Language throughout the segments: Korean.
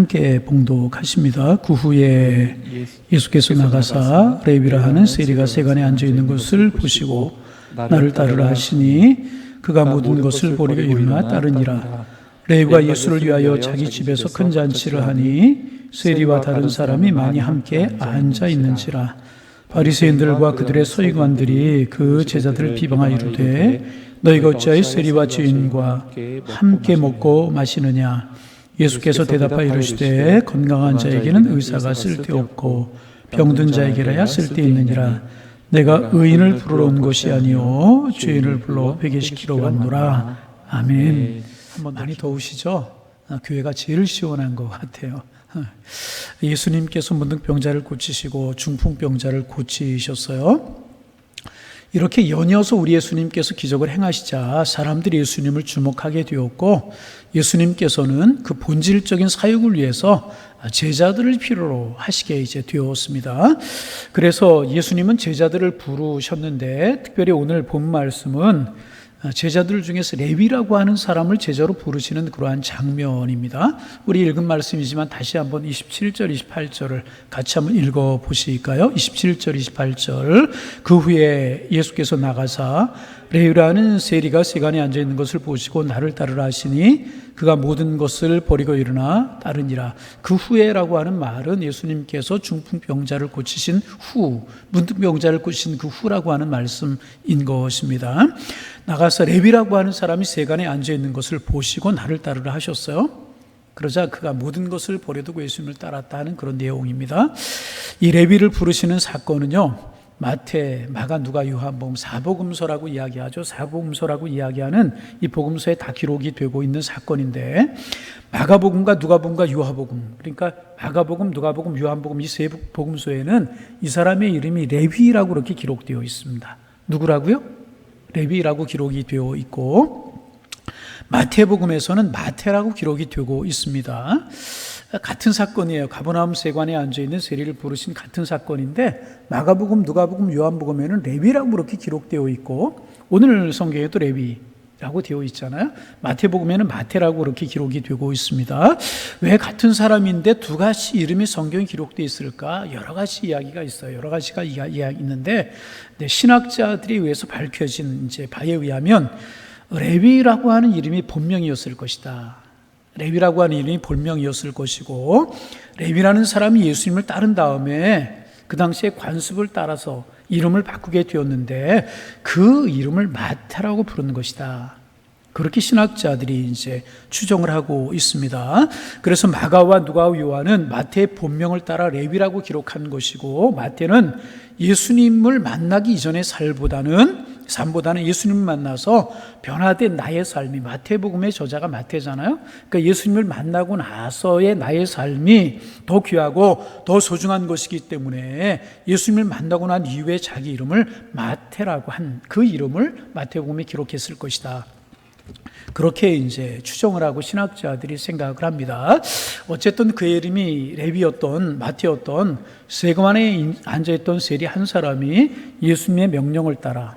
함께 봉독하십니다. 그 후에 예수께서 나가사 레위라 하는 세리가 세간에 앉아있는 것을 보시고 나를 따르라 하시니 그가 모든 것을 보리고 일어나 따르니라. 레위가 예수를 위하여 자기 집에서 큰 잔치를 하니 세리와 다른 사람이 많이 함께 앉아 있는지라. 바리새인들과 그들의 서기관들이 그 제자들을 비방하여 이르되 너희가 어찌하여 세리와 죄인과 함께 먹고 마시느냐. 예수께서 대답하여 이르시되 건강한 자에게는 의사가 쓸데없고 병든 자에게라야 쓸데있느니라. 내가 의인을 부르러 온 것이 아니요 죄인을 불러 회개시키러 왔노라. 아멘. 한번 많이 더우시죠? 교회가 제일 시원한 것 같아요. 예수님께서 문득병자를 고치시고 중풍병자를 고치셨어요. 이렇게 연이어서 우리 예수님께서 기적을 행하시자 사람들이 예수님을 주목하게 되었고, 예수님께서는 그 본질적인 사역을 위해서 제자들을 필요로 하시게 이제 되었습니다. 그래서 예수님은 제자들을 부르셨는데, 특별히 오늘 본 말씀은 제자들 중에서 레위라고 하는 사람을 제자로 부르시는 그러한 장면입니다. 우리 읽은 말씀이지만 다시 한번 27절, 28절을 같이 한번 읽어보실까요? 27절, 28절. 그 후에 예수께서 나가사 레위라는 세리가 세간에 앉아있는 것을 보시고 나를 따르라 하시니 그가 모든 것을 버리고 일어나 따르니라. 그 후에라고 하는 말은 예수님께서 중풍병자를 고치신 후, 문득병자를 고치신 그 후라고 하는 말씀인 것입니다. 나가서 레위라고 하는 사람이 세간에 앉아있는 것을 보시고 나를 따르라 하셨어요. 그러자 그가 모든 것을 버려두고 예수님을 따랐다 하는 그런 내용입니다. 이 레위를 부르시는 사건은요, 마태, 마가, 누가, 요한복음 사복음서라고 이야기하죠. 사복음서라고 이야기하는 이 복음서에 다 기록이 되고 있는 사건인데, 마가복음과 누가복음과 요한복음, 그러니까 마가복음, 누가복음, 요한복음 이 세 복음서에는 이 사람의 이름이 레위라고 그렇게 기록되어 있습니다. 누구라고요? 레위라고 기록이 되어 있고, 마태복음에서는 마태라고 기록이 되고 있습니다. 같은 사건이에요. 가버나움 세관에 앉아있는 세리를 부르신 같은 사건인데, 마가복음, 누가복음, 요한복음에는 레위라고 그렇게 기록되어 있고, 오늘 성경에도 레위라고 되어 있잖아요. 마태복음에는 마태라고 그렇게 기록이 되고 있습니다. 왜 같은 사람인데 두 가지 이름이 성경에 기록되어 있을까? 여러 가지 이야기가 있어요. 여러 가지가 이야기 있는데, 신학자들에 의해서 밝혀진 이제 바에 의하면 레위라고 하는 이름이 본명이었을 것이다. 레위라고 하는 이름이 본명이었을 것이고, 레위라는 사람이 예수님을 따른 다음에 그 당시에 관습을 따라서 이름을 바꾸게 되었는데 그 이름을 마태라고 부르는 것이다. 그렇게 신학자들이 이제 추정을 하고 있습니다. 그래서 마가와 누가와 요한은 마태의 본명을 따라 레위라고 기록한 것이고, 마태는 예수님을 만나기 이전의 삶보다는 예수님을 만나서 변화된 나의 삶이, 마태복음의 저자가 마태잖아요. 그러니까 예수님을 만나고 나서의 나의 삶이 더 귀하고 더 소중한 것이기 때문에 예수님을 만나고 난 이후에 자기 이름을 마태라고 한 그 이름을 마태복음에 기록했을 것이다. 그렇게 이제 추정을 하고 신학자들이 생각을 합니다. 어쨌든 그의 이름이 레위였던, 마태였던, 세관에 앉아있던 세리 한 사람이 예수님의 명령을 따라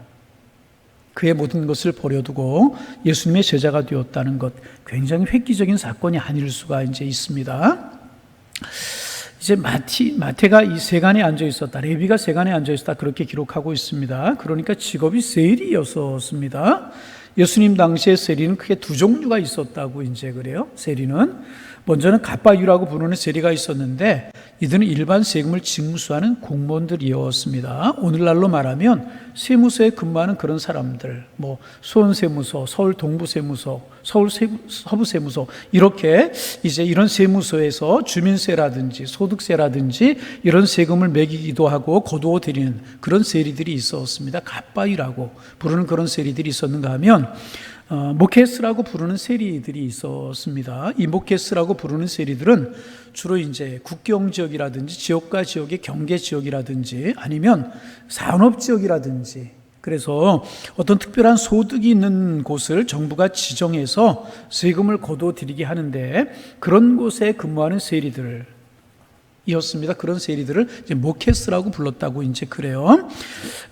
그의 모든 것을 버려두고 예수님의 제자가 되었다는 것, 굉장히 획기적인 사건이 아닐 수가 이제 있습니다. 이제 마태가 이 세간에 앉아 있었다, 레위가 세간에 앉아 있었다, 그렇게 기록하고 있습니다. 그러니까 직업이 세리였었습니다. 예수님 당시에 세리는 크게 두 종류가 있었다고 이제 그래요. 세리는 먼저는 갓바유라고 부르는 세리가 있었는데, 이들은 일반 세금을 징수하는 공무원들이었습니다. 오늘날로 말하면 세무서에 근무하는 그런 사람들, 뭐 수원세무서, 서울 동부세무서, 서울 서부세무서, 이렇게 이제 이런 세무서에서 주민세라든지 소득세라든지 이런 세금을 매기기도 하고 거두어 드리는 그런 세리들이 있었습니다. 갓바유라고 부르는 그런 세리들이 있었는가 하면 모케스라고 부르는 세리들이 있었습니다. 이 모케스라고 부르는 세리들은 주로 이제 국경 지역이라든지 지역과 지역의 경계 지역이라든지 아니면 산업 지역이라든지, 그래서 어떤 특별한 소득이 있는 곳을 정부가 지정해서 세금을 거둬 드리게 하는데, 그런 곳에 근무하는 세리들, 이었습니다. 그런 세리들을 이제 모케스라고 불렀다고 이제 그래요.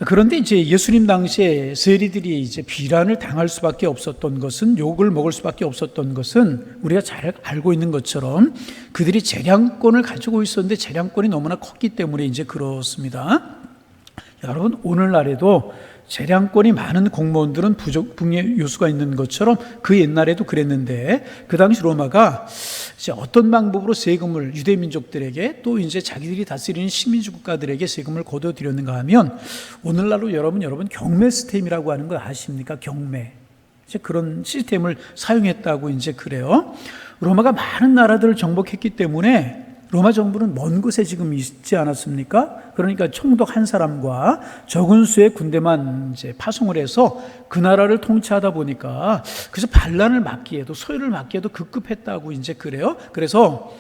그런데 이제 예수님 당시에 세리들이 이제 비난을 당할 수밖에 없었던 것은, 욕을 먹을 수밖에 없었던 것은 우리가 잘 알고 있는 것처럼 그들이 재량권을 가지고 있었는데 재량권이 너무나 컸기 때문에 이제 그렇습니다. 여러분, 오늘날에도 재량권이 많은 공무원들은 부정의 요소가 있는 것처럼 그 옛날에도 그랬는데, 그 당시 로마가 이제 어떤 방법으로 세금을 유대민족들에게 또 이제 자기들이 다스리는 식민지 국가들에게 세금을 거둬들였는가 하면, 오늘날로 여러분 경매 시스템이라고 하는 거 아십니까? 경매. 이제 그런 시스템을 사용했다고 이제 그래요. 로마가 많은 나라들을 정복했기 때문에 로마 정부는 먼 곳에 지금 있지 않았습니까? 그러니까 총독 한 사람과 적은 수의 군대만 이제 파송을 해서 그 나라를 통치하다 보니까, 그래서 반란을 막기에도, 소요를 막기에도 급급했다고 이제 그래요. 그래서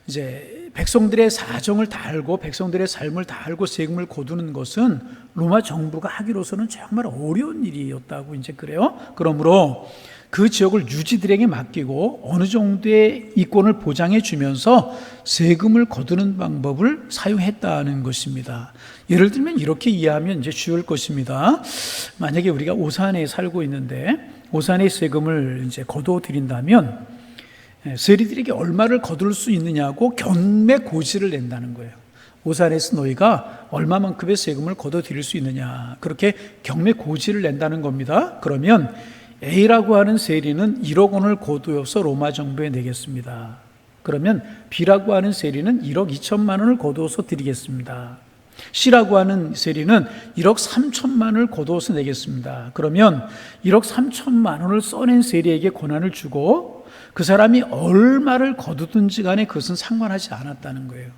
이제 백성들의 사정을 다 알고 백성들의 삶을 다 알고 세금을 거두는 것은 로마 정부가 하기로서는 정말 어려운 일이었다고 이제 그래요. 그러므로 그 지역을 유지들에게 맡기고 어느 정도의 이권을 보장해 주면서 세금을 거두는 방법을 사용했다는 것입니다. 예를 들면 이렇게 이해하면 이제 쉬울 것입니다. 만약에 우리가 오산에 살고 있는데 오산의 세금을 이제 거둬 드린다면 세리들에게 얼마를 거둘 수 있느냐고 경매 고지를 낸다는 거예요. 오산에서 너희가 얼마만큼의 세금을 거둬 드릴 수 있느냐, 그렇게 경매 고지를 낸다는 겁니다. 그러면 A라고 하는 세리는 1억 원을 거두어서 로마 정부에 내겠습니다. 그러면 B라고 하는 세리는 1억 2천만 원을 거두어서 드리겠습니다. C라고 하는 세리는 1억 3천만 원을 거두어서 내겠습니다. 그러면 1억 3천만 원을 써낸 세리에게 권한을 주고 그 사람이 얼마를 거두든지 간에 그것은 상관하지 않았다는 거예요.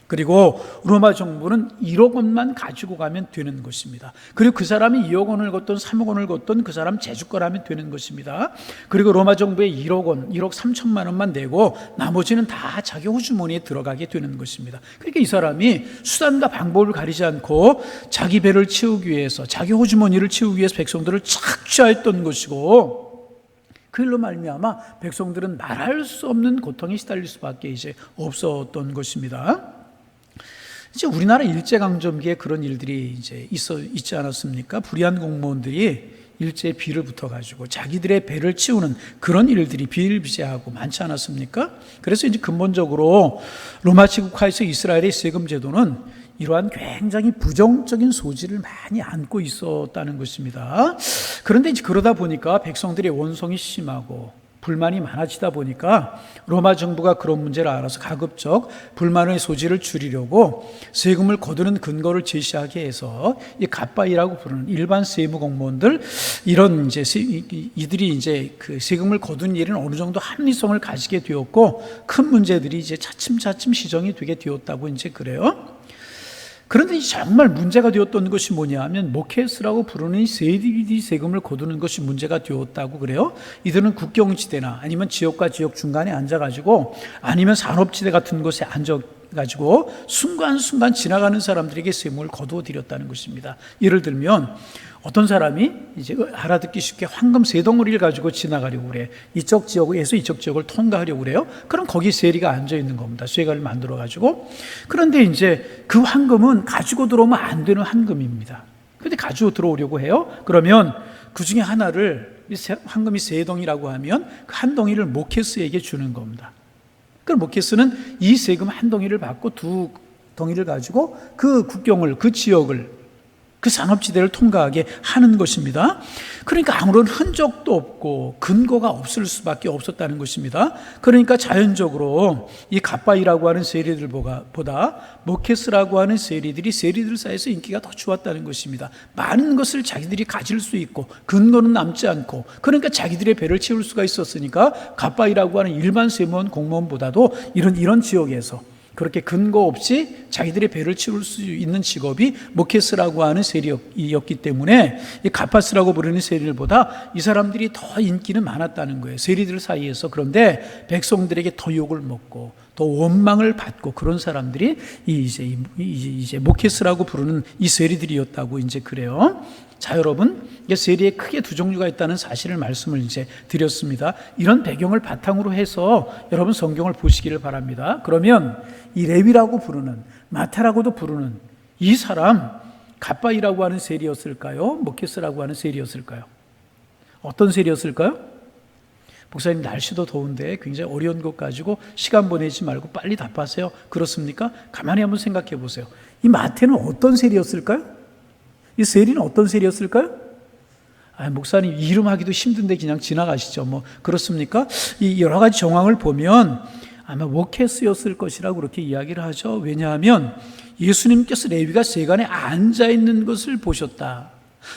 그리고 로마 정부는 1억 원만 가지고 가면 되는 것입니다. 그리고 그 사람이 2억 원을 걷든 3억 원을 걷든 그 사람 재주거라면 되는 것입니다. 그리고 로마 정부에 1억 원, 1억 3천만 원만 내고 나머지는 다 자기 호주머니에 들어가게 되는 것입니다. 그러니까 이 사람이 수단과 방법을 가리지 않고 자기 배를 채우기 위해서, 자기 호주머니를 채우기 위해서 백성들을 착취하였던 것이고, 그 일로 말미암아 백성들은 말할 수 없는 고통에 시달릴 수밖에 이제 없었던 것입니다. 이제 우리나라 일제강점기에 그런 일들이 이제 있지 않았습니까? 불의한 공무원들이 일제에 비를 붙어가지고 자기들의 배를 치우는 그런 일들이 비일비재하고 많지 않았습니까? 그래서 이제 근본적으로 로마 제국하에서 이스라엘의 세금 제도는 이러한 굉장히 부정적인 소지를 많이 안고 있었다는 것입니다. 그런데 이제 그러다 보니까 백성들의 원성이 심하고 불만이 많아지다 보니까 로마 정부가 그런 문제를 알아서 가급적 불만의 소지를 줄이려고 세금을 거두는 근거를 제시하게 해서 이 갓바이라고 부르는 일반 세무 공무원들, 이런 이제 이들이 이제 그 세금을 거두는 일은 어느 정도 합리성을 가지게 되었고 큰 문제들이 이제 차츰차츰 시정이 되게 되었다고 이제 그래요. 그런데 정말 문제가 되었던 것이 뭐냐 하면 모케스라고 부르는 세리들이 세금을 거두는 것이 문제가 되었다고 그래요. 이들은 국경지대나 아니면 지역과 지역 중간에 앉아가지고 아니면 산업지대 같은 곳에 앉아가지고 순간순간 지나가는 사람들에게 세금을 거두어 드렸다는 것입니다. 예를 들면 어떤 사람이 이제 알아듣기 쉽게 황금 세 덩어리를 가지고 지나가려고 그래. 이쪽 지역에서 이쪽 지역을 통과하려고 그래요. 그럼 거기 세리가 앉아 있는 겁니다. 쇠가를 만들어 가지고. 그런데 이제 그 황금은 가지고 들어오면 안 되는 황금입니다. 그런데 가지고 들어오려고 해요. 그러면 그 중에 하나를, 황금이 세 덩이라고 하면 그 한 덩이를 모케스에게 주는 겁니다. 그 모케스는 이 세금 한 덩이를 받고 두 덩이를 가지고 그 국경을, 그 지역을, 그 산업지대를 통과하게 하는 것입니다. 그러니까 아무런 흔적도 없고 근거가 없을 수밖에 없었다는 것입니다. 그러니까 자연적으로 이 갓바이라고 하는 세리들보다 모케스라고 하는 세리들이 세리들 사이에서 인기가 더 좋았다는 것입니다. 많은 것을 자기들이 가질 수 있고 근거는 남지 않고, 그러니까 자기들의 배를 채울 수가 있었으니까 갓바이라고 하는 일반 세무원 공무원보다도 이런 지역에서 그렇게 근거 없이 자기들의 배를 채울 수 있는 직업이 모케스라고 하는 세리였기 때문에 이 가파스라고 부르는 세리들보다 이 사람들이 더 인기는 많았다는 거예요. 세리들 사이에서. 그런데 백성들에게 더 욕을 먹고 더 원망을 받고 그런 사람들이 이제 모케스라고 부르는 이 세리들이었다고 이제 그래요. 자, 여러분, 세리에 크게 두 종류가 있다는 사실을 말씀을 이제 드렸습니다. 이런 배경을 바탕으로 해서 여러분 성경을 보시기를 바랍니다. 그러면 이 레위라고 부르는, 마태라고도 부르는 이 사람 갓바이라고 하는 세리였을까요? 모케스라고 하는 세리였을까요? 어떤 세리였을까요? 목사님, 날씨도 더운데 굉장히 어려운 것 가지고 시간 보내지 말고 빨리 답하세요. 그렇습니까? 가만히 한번 생각해 보세요. 이 마태는 어떤 세리였을까요? 이 세리는 어떤 세리였을까요? 목사님, 이름하기도 힘든데 그냥 지나가시죠. 그렇습니까? 이 여러 가지 정황을 보면 아마 모케스였을 것이라고 그렇게 이야기를 하죠. 왜냐하면 예수님께서 레위가 세관에 앉아 있는 것을 보셨다.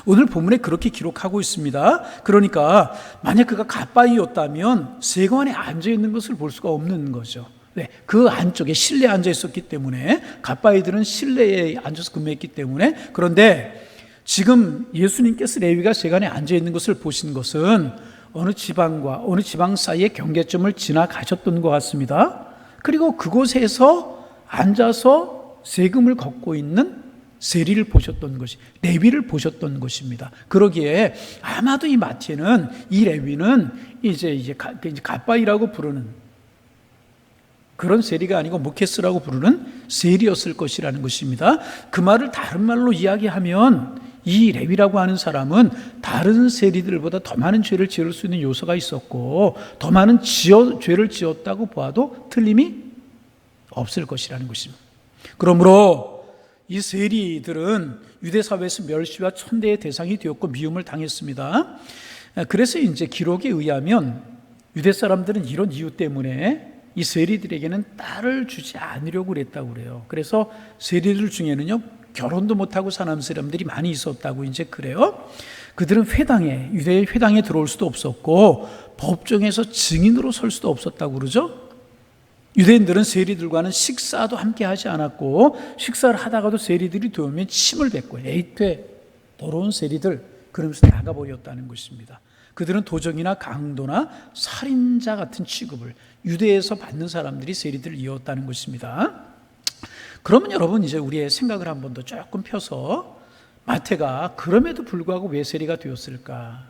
오늘 본문에 그렇게 기록하고 있습니다. 그러니까 만약 그가 갓바이였다면 세관에 앉아 있는 것을 볼 수가 없는 거죠. 왜? 그 안쪽에 실내에 앉아 있었기 때문에, 갓바이들은 실내에 앉아서 근무했기 때문에. 그런데 지금 예수님께서 레위가 세관에 앉아 있는 것을 보신 것은 어느 지방과 어느 지방 사이의 경계점을 지나가셨던 것 같습니다. 그리고 그곳에서 앉아서 세금을 걷고 있는 세리를 보셨던 것이, 레위를 보셨던 것입니다. 그러기에 아마도 이 마태는, 이 레위는 이제 갓바이라고 부르는 그런 세리가 아니고 모케스라고 부르는 세리였을 것이라는 것입니다. 그 말을 다른 말로 이야기하면 이 레위라고 하는 사람은 다른 세리들보다 더 많은 죄를 지을 수 있는 요소가 있었고 더 많은 죄를 지었다고 보아도 틀림이 없을 것이라는 것입니다. 그러므로 이 세리들은 유대 사회에서 멸시와 천대의 대상이 되었고 미움을 당했습니다. 그래서 이제 기록에 의하면 유대 사람들은 이런 이유 때문에 이 세리들에게는 딸을 주지 않으려고 그랬다고 그래요. 그래서 세리들 중에는요, 결혼도 못하고 사는 사람들이 많이 있었다고 이제 그래요. 그들은 회당에, 유대의 회당에 들어올 수도 없었고 법정에서 증인으로 설 수도 없었다고 그러죠. 유대인들은 세리들과는 식사도 함께 하지 않았고, 식사를 하다가도 세리들이 들어오면 침을 뱉고 에이퇴 더러운 세리들 그러면서 나가버렸다는 것입니다. 그들은 도적이나 강도나 살인자 같은 취급을 유대에서 받는 사람들이 세리들을 이었다는 것입니다. 그러면 여러분, 이제 우리의 생각을 한 번 더 조금 펴서 마태가 그럼에도 불구하고 왜 세리가 되었을까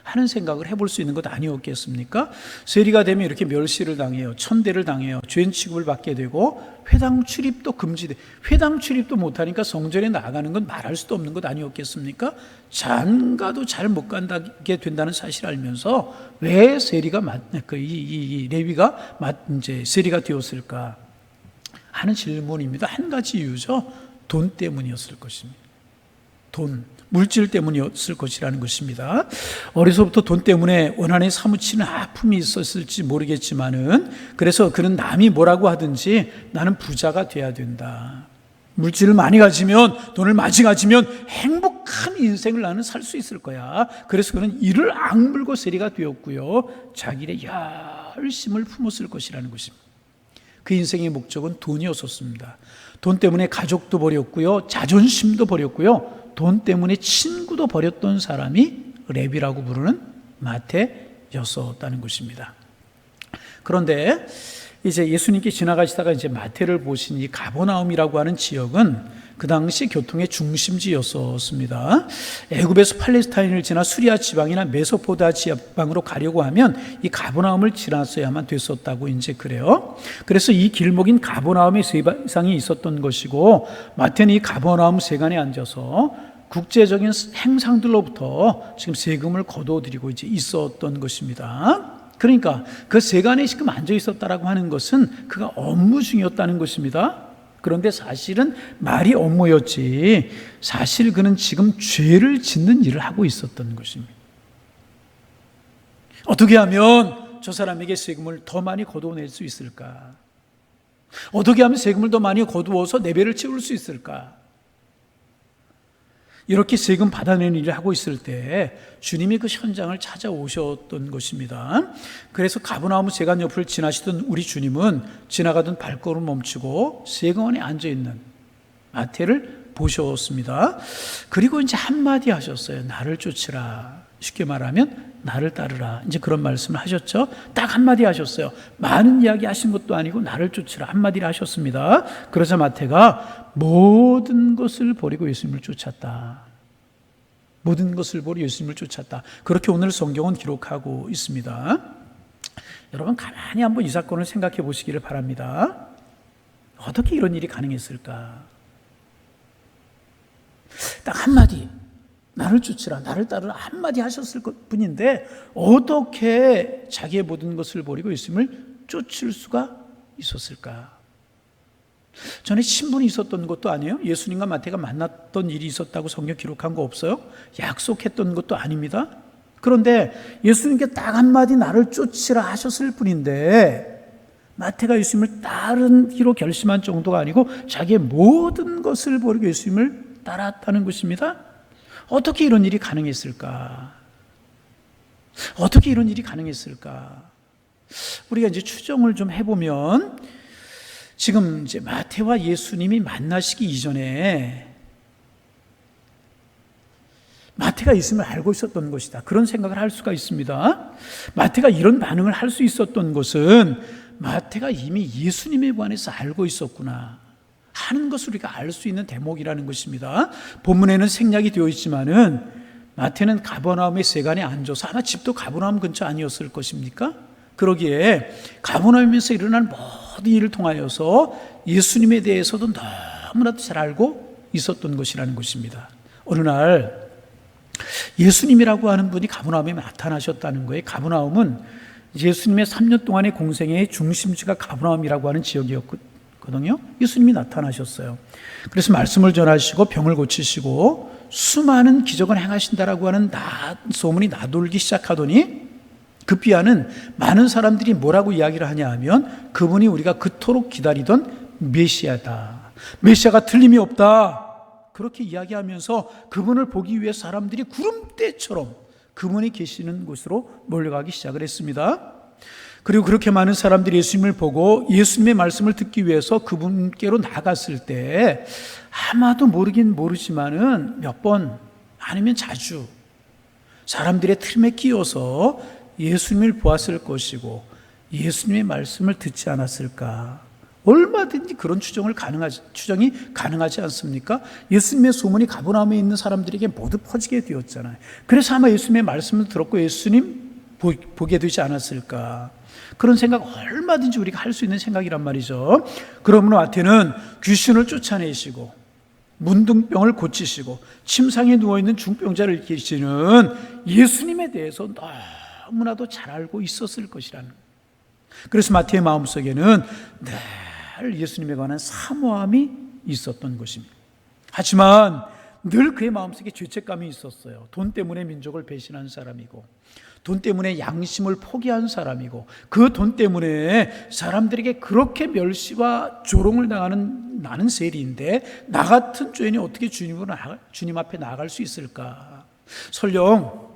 하는 생각을 해볼 수 있는 것 아니었겠습니까? 세리가 되면 이렇게 멸시를 당해요. 천대를 당해요. 죄인 취급을 받게 되고 회당 출입도 금지돼. 회당 출입도 못하니까 성전에 나가는 건 말할 수도 없는 것 아니었겠습니까? 장가도 잘 못 간다게 된다는 사실을 알면서 왜 세리가 레위가 이제 세리가 되었을까 하는 질문입니다. 한 가지 이유죠. 돈 때문이었을 것입니다. 돈, 물질 때문이었을 것이라는 것입니다. 어려서부터 돈 때문에 원한에 사무치는 아픔이 있었을지 모르겠지만은, 그래서 그는 남이 뭐라고 하든지 나는 부자가 돼야 된다. 물질을 많이 가지면, 돈을 많이 가지면 행복한 인생을 나는 살 수 있을 거야. 그래서 그는 이를 악물고 세리가 되었고요, 자기의 열심을 품었을 것이라는 것입니다. 그 인생의 목적은 돈이었었습니다. 돈 때문에 가족도 버렸고요, 자존심도 버렸고요, 돈 때문에 친구도 버렸던 사람이 레위라고 부르는 마태였었다는 것입니다. 그런데 이제 예수님께 지나가시다가 이제 마태를 보신 이 가버나움이라고 하는 지역은 그 당시 교통의 중심지였었습니다. 애굽에서 팔레스타인을 지나 수리아 지방이나 메소포다 지방으로 가려고 하면 이 가버나움을 지났어야만 됐었다고 이제 그래요. 그래서 이 길목인 가버나움의 세상이 있었던 것이고, 마태는 이 가버나움 세관에 앉아서 국제적인 행상들로부터 지금 세금을 거둬들이고 이제 있었던 것입니다. 그러니까 그 세관에 지금 앉아 있었다라고 하는 것은 그가 업무 중이었다는 것입니다. 그런데 사실은 말이 업무였지, 사실 그는 지금 죄를 짓는 일을 하고 있었던 것입니다. 어떻게 하면 저 사람에게 세금을 더 많이 거두어낼 수 있을까? 어떻게 하면 세금을 더 많이 거두어서 내 배를 채울 수 있을까? 이렇게 세금 받아내는 일을 하고 있을 때 주님이 그 현장을 찾아오셨던 것입니다. 그래서 가버나움 세관 옆을 지나시던 우리 주님은 지나가던 발걸음을 멈추고 세관에 앉아있는 마태를 보셨습니다. 그리고 이제 한마디 하셨어요. 나를 쫓으라. 쉽게 말하면 나를 따르라. 이제 그런 말씀을 하셨죠. 딱 한마디 하셨어요. 많은 이야기 하신 것도 아니고 나를 쫓으라 한마디를 하셨습니다. 그러자 마태가 모든 것을 버리고 예수님을 쫓았다. 모든 것을 버리고 예수님을 쫓았다. 그렇게 오늘 성경은 기록하고 있습니다. 여러분 가만히 한번 이 사건을 생각해 보시기를 바랍니다. 어떻게 이런 일이 가능했을까? 딱 한마디, 나를 쫓으라, 나를 따르라 한마디 하셨을 뿐인데 어떻게 자기의 모든 것을 버리고 예수님을 쫓을 수가 있었을까? 전에 신분이 있었던 것도 아니에요. 예수님과 마태가 만났던 일이 있었다고 성경 기록한 거 없어요. 약속했던 것도 아닙니다. 그런데 예수님께 딱 한마디 나를 쫓으라 하셨을 뿐인데 마태가 예수님을 따르기로 결심한 정도가 아니고 자기의 모든 것을 버리고 예수님을 따랐다는 것입니다. 어떻게 이런 일이 가능했을까? 어떻게 이런 일이 가능했을까? 우리가 이제 추정을 좀 해보면 지금 이제 마태와 예수님이 만나시기 이전에 마태가 예수님을 알고 있었던 것이다. 그런 생각을 할 수가 있습니다. 마태가 이런 반응을 할 수 있었던 것은 마태가 이미 예수님에 관해서 알고 있었구나 하는 것을 우리가 알 수 있는 대목이라는 것입니다. 본문에는 생략이 되어 있지만은 마태는 가버나움의 세간에 앉아서 아마 집도 가버나움 근처 아니었을 것입니까? 그러기에 가버나움에서 일어난 모든 일을 통하여서 예수님에 대해서도 너무나도 잘 알고 있었던 것이라는 것입니다. 어느 날 예수님이라고 하는 분이 가버나움에 나타나셨다는 거예요. 가버나움은 예수님의 3년 동안의 공생의 중심지가 가버나움이라고 하는 지역이었거든요. 예수님이 나타나셨어요. 그래서 말씀을 전하시고 병을 고치시고 수많은 기적을 행하신다라고 하는 소문이 나돌기 시작하더니 급기야는 많은 사람들이 뭐라고 이야기를 하냐 하면 그분이 우리가 그토록 기다리던 메시아다. 메시아가 틀림이 없다. 그렇게 이야기하면서 그분을 보기 위해 사람들이 구름대처럼 그분이 계시는 곳으로 몰려가기 시작을 했습니다. 그리고 그렇게 많은 사람들이 예수님을 보고 예수님의 말씀을 듣기 위해서 그분께로 나갔을 때 아마도 모르긴 모르지만은 몇 번 아니면 자주 사람들의 틈에 끼어서 예수님을 보았을 것이고 예수님의 말씀을 듣지 않았을까? 얼마든지 그런 추정이 가능하지 않습니까? 예수님의 소문이 가버나움에 있는 사람들에게 모두 퍼지게 되었잖아요. 그래서 아마 예수님의 말씀을 들었고 예수님 보게 되지 않았을까? 그런 생각 얼마든지 우리가 할 수 있는 생각이란 말이죠. 그러므로 마태는 귀신을 쫓아내시고 문둥병을 고치시고 침상에 누워있는 중병자를 일으키시는 예수님에 대해서 너무나도 잘 알고 있었을 것이라는 거예요. 그래서 마태의 마음속에는 늘 예수님에 관한 사모함이 있었던 것입니다. 하지만 늘 그의 마음속에 죄책감이 있었어요. 돈 때문에 민족을 배신한 사람이고 돈 때문에 양심을 포기한 사람이고 그 돈 때문에 사람들에게 그렇게 멸시와 조롱을 당하는 나는 세리인데 나 같은 죄인이 어떻게 주님 앞에 나아갈 수 있을까? 설령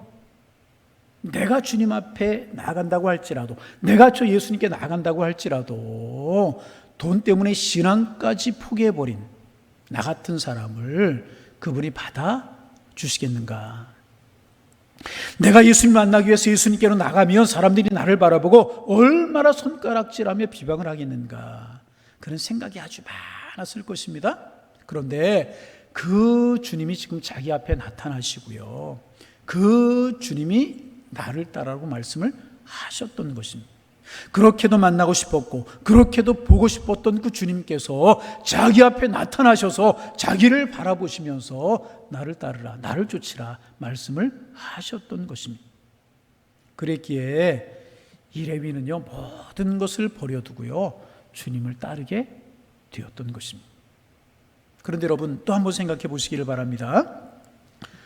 내가 주님 앞에 나아간다고 할지라도 내가 저 예수님께 나아간다고 할지라도 돈 때문에 신앙까지 포기해버린 나 같은 사람을 그분이 받아주시겠는가? 내가 예수님 만나기 위해서 예수님께로 나가면 사람들이 나를 바라보고 얼마나 손가락질하며 비방을 하겠는가? 그런 생각이 아주 많았을 것입니다. 그런데 그 주님이 지금 자기 앞에 나타나시고요, 그 주님이 나를 따라라고 말씀을 하셨던 것입니다. 그렇게도 만나고 싶었고 그렇게도 보고 싶었던 그 주님께서 자기 앞에 나타나셔서 자기를 바라보시면서 나를 따르라, 나를 쫓으라 말씀을 하셨던 것입니다. 그랬기에 이 레위는요 모든 것을 버려두고요 주님을 따르게 되었던 것입니다. 그런데 여러분 또 한번 생각해 보시기를 바랍니다.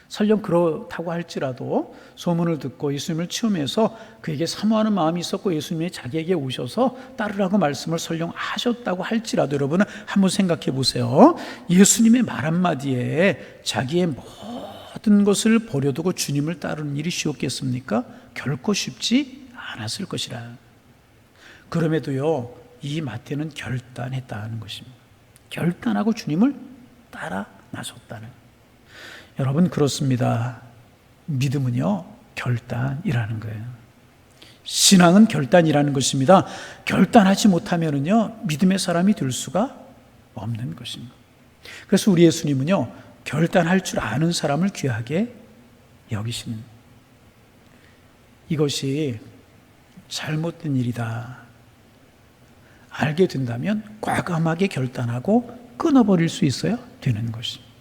설령 그렇다고 할지라도 소문을 듣고 예수님을 체험해서 그에게 사모하는 마음이 있었고 예수님이 자기에게 오셔서 따르라고 말씀을 설령 하셨다고 할지라도 여러분은 한번 생각해 보세요. 예수님의 말 한마디에 자기의 모든 것을 버려두고 주님을 따르는 일이 쉬웠겠습니까? 결코 쉽지 않았을 것이라. 그럼에도요 이 마태는 결단했다는 것입니다. 결단하고 주님을 따라 나섰다는. 여러분 그렇습니다. 믿음은요 결단이라는 거예요. 신앙은 결단이라는 것입니다. 결단하지 못하면은요 믿음의 사람이 될 수가 없는 것입니다. 그래서 우리 예수님은요 결단할 줄 아는 사람을 귀하게 여기시는, 이것이 잘못된 일이다, 알게 된다면 과감하게 결단하고 끊어버릴 수 있어야 되는 것입니다.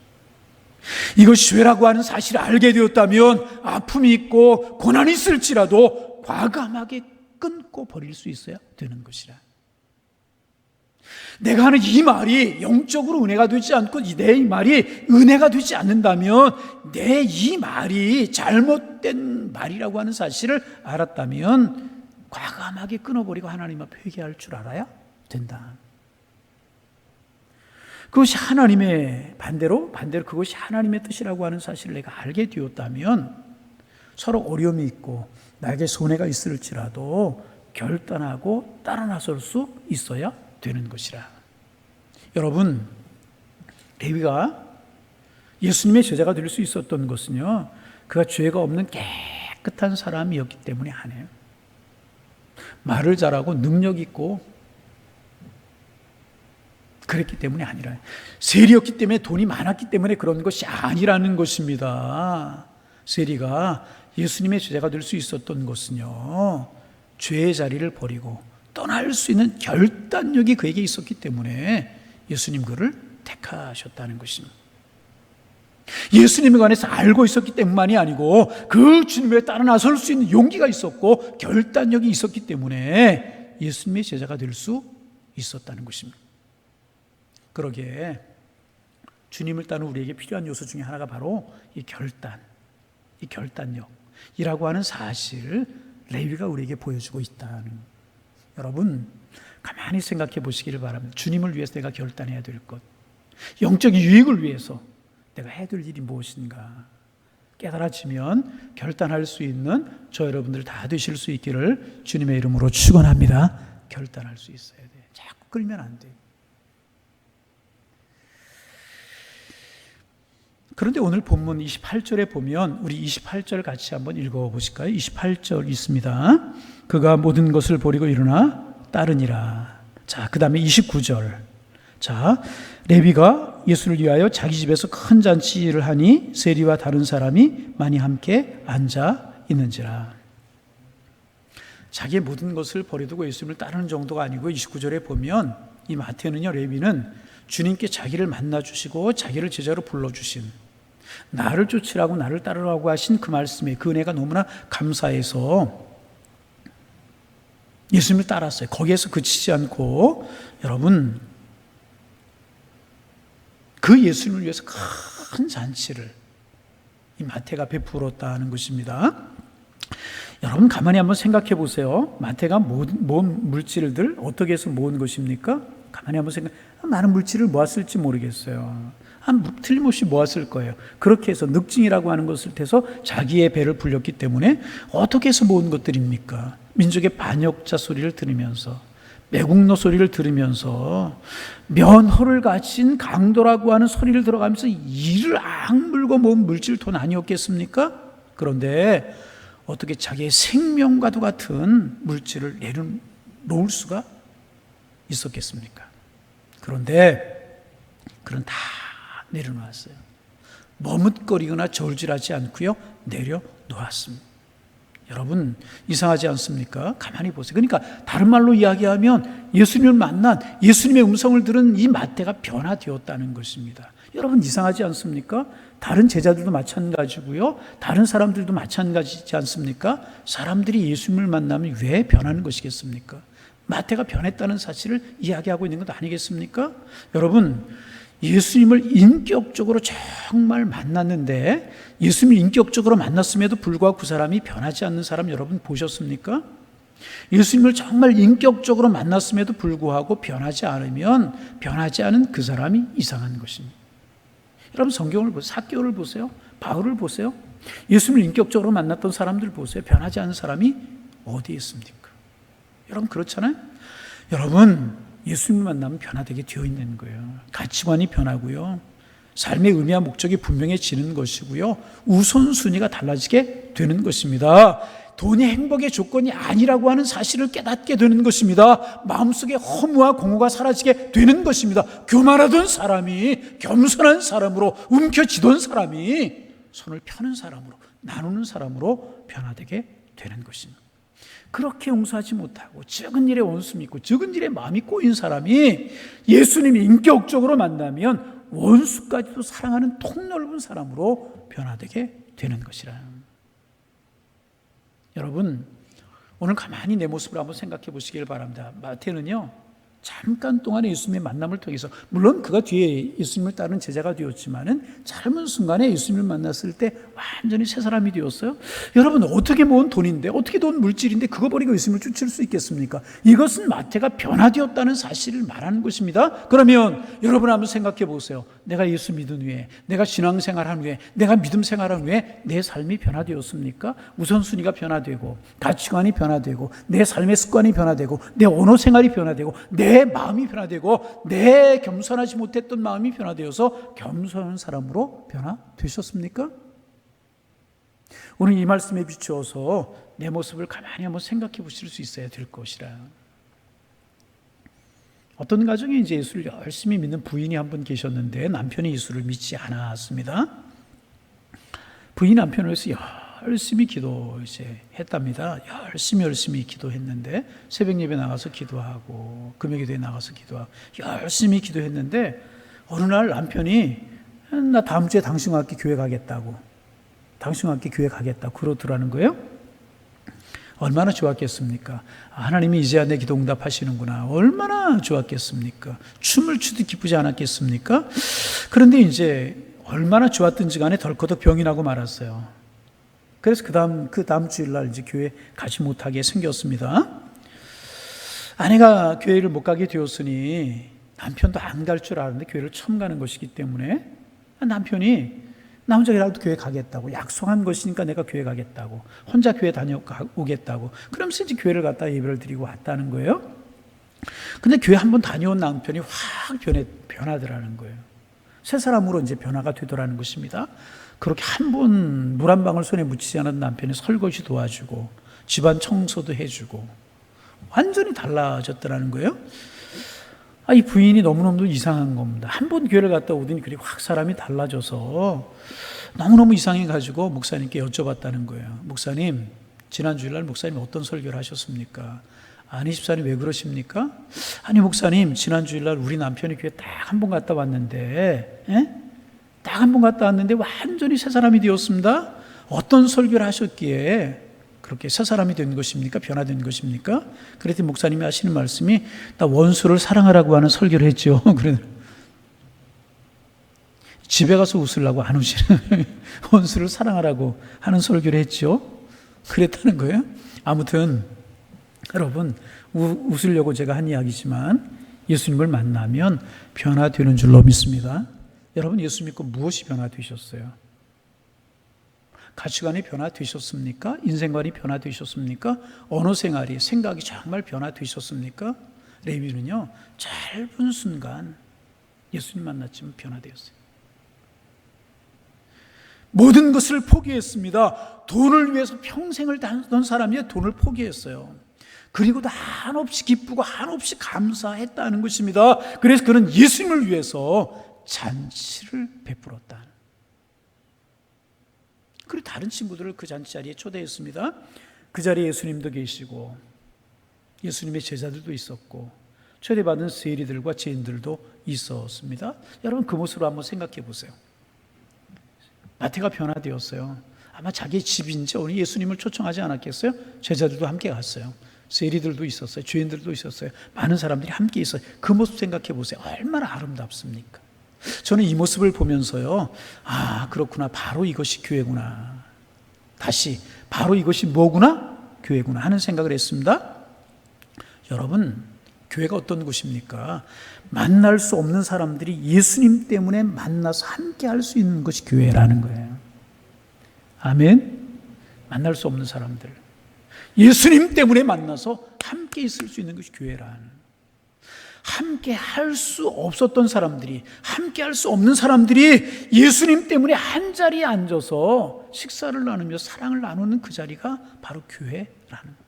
이것이 죄라고 하는 사실을 알게 되었다면 아픔이 있고 고난이 있을지라도 과감하게 끊고 버릴 수 있어야 되는 것이라. 내가 하는 이 말이 영적으로 은혜가 되지 않고 내 이 말이 은혜가 되지 않는다면, 내 이 말이 잘못된 말이라고 하는 사실을 알았다면 과감하게 끊어버리고 하나님 앞에 회개할 줄 알아야 된다. 그것이 하나님의 반대로 그것이 하나님의 뜻이라고 하는 사실을 내가 알게 되었다면 서로 어려움이 있고 나에게 손해가 있을지라도 결단하고 따라 나설 수 있어야 되는 것이라. 여러분, 레위가 예수님의 제자가 될 수 있었던 것은요, 그가 죄가 없는 깨끗한 사람이었기 때문이 아니에요. 말을 잘하고 능력 있고 그랬기 때문이 아니라, 세리였기 때문에, 돈이 많았기 때문에 그런 것이 아니라는 것입니다. 세리가 예수님의 제자가 될 수 있었던 것은요, 죄의 자리를 버리고 떠날 수 있는 결단력이 그에게 있었기 때문에 예수님 그를 택하셨다는 것입니다. 예수님에 관해서 알고 있었기 때문만이 아니고 그 주님에 따라 나설 수 있는 용기가 있었고 결단력이 있었기 때문에 예수님의 제자가 될 수 있었다는 것입니다. 그러기에 주님을 따르는 우리에게 필요한 요소 중에 하나가 바로 이 결단력이라고 하는 사실을 레위가 우리에게 보여주고 있다는. 여러분, 가만히 생각해 보시기를 바랍니다. 주님을 위해서 내가 결단해야 될 것, 영적인 유익을 위해서 내가 해야 될 일이 무엇인가 깨달아지면 결단할 수 있는 저 여러분들 다 되실 수 있기를 주님의 이름으로 축원합니다. 결단할 수 있어야 돼. 자꾸 끌면 안 돼. 그런데 오늘 본문 28절에 보면 우리 28절 같이 한번 읽어보실까요? 28절 있습니다. 그가 모든 것을 버리고 일어나 따르니라. 자, 그 다음에 29절. 자, 레위가 예수를 위하여 자기 집에서 큰 잔치를 하니 세리와 다른 사람이 많이 함께 앉아 있는지라. 자기의 모든 것을 버려두고 예수님을 따르는 정도가 아니고 29절에 보면 이 마태는요, 레위는 주님께 자기를 만나주시고 자기를 제자로 불러주신, 나를 쫓으라고 나를 따르라고 하신 그 말씀에 그 은혜가 너무나 감사해서 예수님을 따랐어요. 거기에서 그치지 않고 여러분, 그 예수님을 위해서 큰 잔치를 이 마태가 베풀었다는 것입니다. 여러분 가만히 한번 생각해 보세요. 마태가 모은 물질들 어떻게 해서 모은 것입니까? 가만히 한번 많은 물질을 모았을지 모르겠어요. 틀림없이 모았을 거예요. 그렇게 해서 늑증이라고 하는 것을 대서 자기의 배를 불렸기 때문에 어떻게 해서 모은 것들입니까? 민족의 반역자 소리를 들으면서, 매국노 소리를 들으면서, 면허를 가진 강도라고 하는 소리를 들어가면서 이를 악물고 모은 물질돈 아니었겠습니까? 그런데 어떻게 자기의 생명과도 같은 물질을 내려놓을 수가 있었겠습니까? 그런데 그런 다 내려놓았어요. 머뭇거리거나 저울질하지 않고요, 내려놓았습니다. 여러분 이상하지 않습니까? 가만히 보세요. 그러니까 다른 말로 이야기하면 예수님을 만난, 예수님의 음성을 들은 이 마태가 변화되었다는 것입니다. 여러분 이상하지 않습니까? 다른 제자들도 마찬가지고요, 다른 사람들도 마찬가지지 않습니까? 사람들이 예수님을 만나면 왜 변하는 것이겠습니까? 마태가 변했다는 사실을 이야기하고 있는 것 아니겠습니까? 여러분, 예수님을 인격적으로 정말 만났는데, 예수님을 인격적으로 만났음에도 불구하고 그 사람이 변하지 않는 사람 여러분 보셨습니까? 예수님을 정말 인격적으로 만났음에도 불구하고 변하지 않은 그 사람이 이상한 것입니다. 여러분 성경을 보세요. 삭개오를 보세요. 바울을 보세요. 예수님을 인격적으로 만났던 사람들 보세요. 변하지 않은 사람이 어디에 있습니까? 여러분 그렇잖아요. 여러분 예수님을 만나면 변화되게 되어 있는 거예요. 가치관이 변하고요, 삶의 의미와 목적이 분명해지는 것이고요, 우선순위가 달라지게 되는 것입니다. 돈이 행복의 조건이 아니라고 하는 사실을 깨닫게 되는 것입니다. 마음속에 허무와 공허가 사라지게 되는 것입니다. 교만하던 사람이 겸손한 사람으로, 움켜쥐던 사람이 손을 펴는 사람으로, 나누는 사람으로 변화되게 되는 것입니다. 그렇게 용서하지 못하고 적은 일에 원수 믿고 적은 일에 마음이 꼬인 사람이 예수님이 인격적으로 만나면 원수까지도 사랑하는 통넓은 사람으로 변화되게 되는 것이라. 여러분, 오늘 가만히 내 모습을 한번 생각해 보시길 바랍니다. 마태는요, 잠깐 동안의 예수님의 만남을 통해서, 물론 그가 뒤에 예수님을 따른 제자가 되었지만은 짧은 순간에 예수님을 만났을 때 완전히 새 사람이 되었어요. 여러분, 어떻게 모은 돈인데, 어떻게 돈 물질인데 그거 버리고 예수님을 쫓을 수 있겠습니까? 이것은 마태가 변화되었다는 사실을 말하는 것입니다. 그러면 여러분 한번 생각해 보세요. 내가 예수 믿은 후에, 내가 신앙생활한 후에, 내가 믿음 생활한 후에 내 삶이 변화되었습니까? 우선순위가 변화되고, 가치관이 변화되고, 내 삶의 습관이 변화되고, 내 언어 생활이 변화되고, 내 마음이 변화되고, 내 겸손하지 못했던 마음이 변화되어서 겸손한 사람으로 변화되셨습니까? 오늘 이 말씀에 비추어서 내 모습을 가만히 한번 생각해 보실 수 있어야 될 것이라. 어떤 가정에 이제 예수를 열심히 믿는 부인이 한 분 계셨는데 남편이 예수를 믿지 않았습니다. 부인 남편을 위해서 열심히 기도했답니다. 열심히 기도했는데 새벽 예배 나가서 기도하고 금요 기도에 나가서 기도하고 열심히 기도했는데 어느 날 남편이 나 다음 주에 당신과 함께 교회 가겠다고 그러더라는 거예요. 얼마나 좋았겠습니까? 하나님이 이제야 내 기도 응답하시는구나. 얼마나 좋았겠습니까? 춤을 추듯 기쁘지 않았겠습니까? 그런데 이제 얼마나 좋았든지 간에 덜커덕 병이 나고 말았어요. 그래서 그 다음 주일날 이제 교회 가지 못하게 생겼습니다. 아내가 교회를 못 가게 되었으니 남편도 안 갈 줄 알았는데 교회를 처음 가는 것이기 때문에 남편이 나 혼자라도 교회 가겠다고, 약속한 것이니까 내가 교회 가겠다고, 혼자 교회 다녀오겠다고, 그러면서 이제 교회를 갔다 예배를 드리고 왔다는 거예요. 근데 교회 한번 다녀온 남편이 확 변하더라는 거예요. 새 사람으로 이제 변화가 되더라는 것입니다. 그렇게 한 번 물 한 방울 손에 묻히지 않은 남편이 설거지 도와주고 집안 청소도 해주고 완전히 달라졌더라는 거예요. 이 부인이 너무너무 이상한 겁니다. 한 번 교회를 갔다 오더니 그리고 확 사람이 달라져서 너무너무 이상해가지고 목사님께 여쭤봤다는 거예요. 목사님, 지난 주일날 목사님 어떤 설교를 하셨습니까? 아니 집사님 왜 그러십니까? 아니 목사님, 지난 주일날 우리 남편이 교회 딱 한 번 갔다 왔는데 딱 한 번 갔다 왔는데 완전히 새 사람이 되었습니다. 어떤 설교를 하셨기에 그렇게 새 사람이 된 것입니까? 변화된 것입니까? 그랬더니 목사님이 하시는 말씀이 나 원수를 사랑하라고 하는 설교를 했죠. 그래 집에 가서 웃으려고 안 우시는 원수를 사랑하라고 하는 설교를 했죠. 그랬다는 거예요. 아무튼 여러분, 웃으려고 제가 한 이야기지만 예수님을 만나면 변화되는 줄로 믿습니다. 여러분, 예수 믿고 무엇이 변화되셨어요? 가치관이 변화되셨습니까? 인생관이 변화되셨습니까? 언어 생활이, 생각이 정말 변화되셨습니까? 레위는요, 짧은 순간 예수님 만났지만 변화되었어요. 모든 것을 포기했습니다. 돈을 위해서 평생을 다녔던 사람이 돈을 포기했어요. 그리고도 한없이 기쁘고 한없이 감사했다는 것입니다. 그래서 그는 예수님을 위해서 잔치를 베풀었다. 그리고 다른 친구들을 그 잔치 자리에 초대했습니다. 그 자리에 예수님도 계시고 예수님의 제자들도 있었고 초대받은 세리들과 죄인들도 있었습니다. 여러분, 그 모습으로 한번 생각해 보세요. 마태가 변화되었어요. 아마 자기의 집인지 오늘 예수님을 초청하지 않았겠어요? 제자들도 함께 갔어요. 세리들도 있었어요. 죄인들도 있었어요. 많은 사람들이 함께 있어요. 그 모습 생각해 보세요. 얼마나 아름답습니까? 저는 이 모습을 보면서요, 그렇구나, 바로 이것이 교회구나, 다시 바로 이것이 뭐구나? 교회구나 하는 생각을 했습니다. 여러분, 교회가 어떤 곳입니까? 만날 수 없는 사람들이 예수님 때문에 만나서 함께 할 수 있는 것이 교회라는 거예요. 아멘. 만날 수 없는 사람들, 예수님 때문에 만나서 함께 있을 수 있는 것이 교회라는. 함께 할 수 없었던 사람들이, 함께 할 수 없는 사람들이 예수님 때문에 한 자리에 앉아서 식사를 나누며 사랑을 나누는 그 자리가 바로 교회라는 거예요.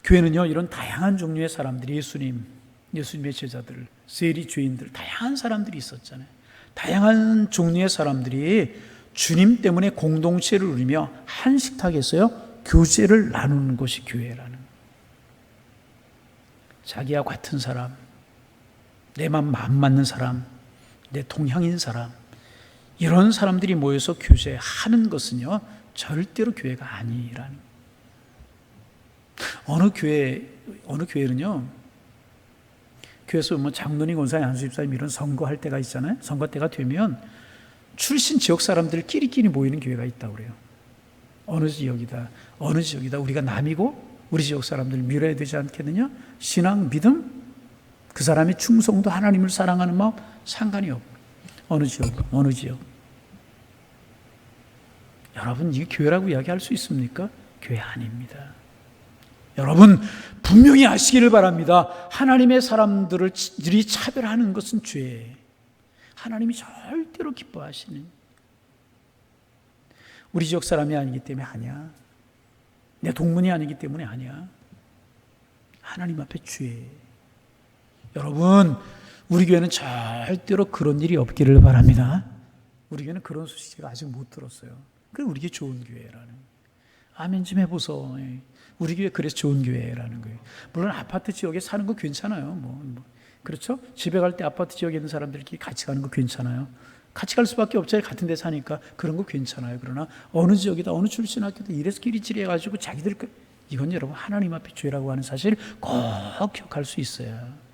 교회는요, 이런 다양한 종류의 사람들이, 예수님의 제자들, 세리, 죄인들, 다양한 사람들이 있었잖아요. 다양한 종류의 사람들이 주님 때문에 공동체를 누리며 한 식탁에서요 교제를 나누는 것이 교회라는. 자기와 같은 사람, 내 마음 맞는 사람, 내 동향인 사람, 이런 사람들이 모여서 교제하는 것은요, 절대로 교회가 아니라는. 어느 교회는요, 교회에서 뭐 장로님, 권사님, 안수집사님 이런 선거할 때가 있잖아요. 선거 때가 되면 출신 지역 사람들끼리끼리 모이는 교회가 있다고 그래요. 어느 지역이다 우리가 남이고 우리 지역 사람들 밀어야 되지 않겠느냐? 신앙, 믿음, 그 사람의 충성도, 하나님을 사랑하는 마음 상관이 없고 어느 지역. 여러분, 이게 교회라고 이야기할 수 있습니까? 교회 아닙니다. 여러분, 분명히 아시기를 바랍니다. 하나님의 사람들이 차별하는 것은 죄예요. 하나님이 절대로 기뻐하시는, 우리 지역 사람이 아니기 때문에 아니야, 내 동문이 아니기 때문에 아니야. 하나님 앞에 죄예요. 여러분, 우리 교회는 절대로 그런 일이 없기를 바랍니다. 우리 교회는 그런 소식 제가 아직 못 들었어요. 그래, 우리 교회 좋은 교회라는. 아멘 좀 해보소. 우리 교회 그래서 좋은 교회라는 거예요. 물론 아파트 지역에 사는 거 괜찮아요. 그렇죠? 집에 갈 때 아파트 지역에 있는 사람들끼리 같이 가는 거 괜찮아요. 같이 갈 수밖에 없잖아요. 같은 데 사니까. 그런 거 괜찮아요. 그러나 어느 지역이다, 어느 출신 학교다 이래서 끼리끼리 해가지고 자기들, 이건 여러분 하나님 앞에 죄라고 하는 사실을 꼭 기억할 수 있어요.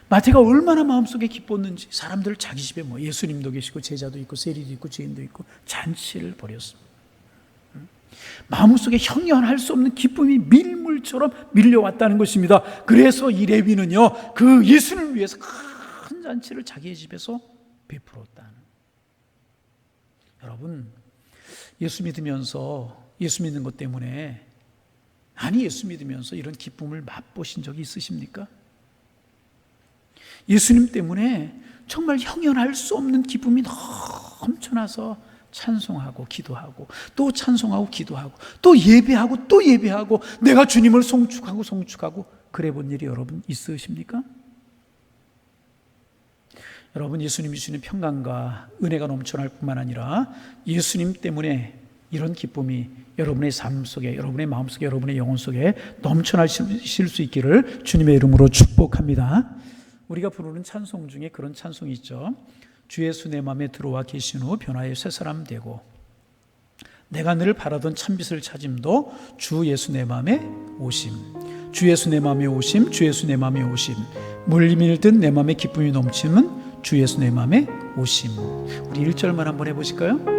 마태가 얼마나 마음속에 기뻤는지, 사람들 자기 집에 예수님도 계시고 제자도 있고 세리도 있고 죄인도 있고 잔치를 벌였습니다. 마음속에 형언할 수 없는 기쁨이 밀물처럼 밀려왔다는 것입니다. 그래서 이 레위는요, 그 예수를 위해서 큰 잔치를 자기의 집에서 베풀었다는. 여러분, 예수 믿으면서, 예수 믿는 것 때문에, 예수 믿으면서 이런 기쁨을 맛보신 적이 있으십니까? 예수님 때문에 정말 형언할 수 없는 기쁨이 넘쳐나서 찬송하고 기도하고 또 찬송하고 기도하고 또 예배하고 또 예배하고 내가 주님을 송축하고 그래 본 일이 여러분 있으십니까? 여러분, 예수님이 주시는 평강과 은혜가 넘쳐날 뿐만 아니라 예수님 때문에 이런 기쁨이 여러분의 삶 속에, 여러분의 마음 속에, 여러분의 영혼 속에 넘쳐나실 수 있기를 주님의 이름으로 축복합니다. 우리가 부르는 찬송 중에 그런 찬송이 있죠. 주 예수 내 맘에 들어와 계신 후 변화의 새 사람 되고, 내가 늘 바라던 참빛을 찾음도 주 예수 내 맘에 오심, 주 예수 내 맘에 오심, 주 예수 내 맘에 오심, 물림일 듯 내 맘에 기쁨이 넘치면 주 예수 내 맘에 오심. 우리 1절만 한번 해보실까요?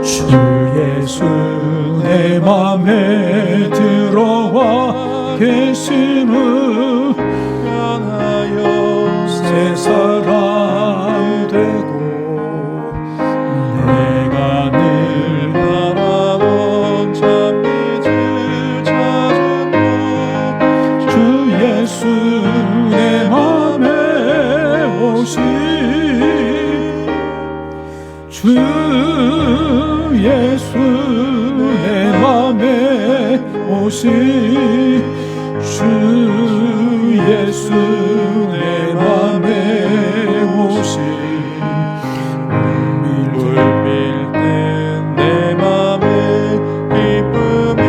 주 예수 내 맘에 들어와 계신 후 변하여 새 사람 되고, 내가 늘 바라던 참빛을 찾으며 주 예수 내 맘에 오시, 주 예수 내 맘에 오시, 주 예수 내 맘에 오시, 물밀 듯 내 맘에 기쁨이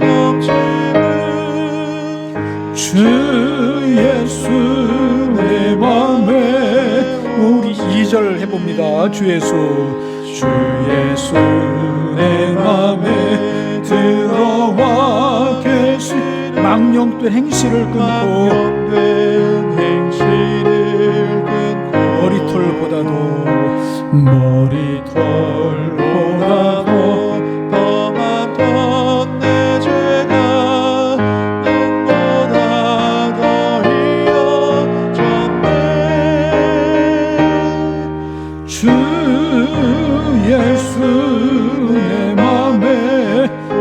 넘치는 주 예수 내 맘에. 우리 2절 해봅니다. 주 예수 내 맘에 들어와 계시, 망령된 행실을 끊고 머리털보다도 더 많던 내 죄가 눈보다 더 희어졌네. 주 예수 내 맘에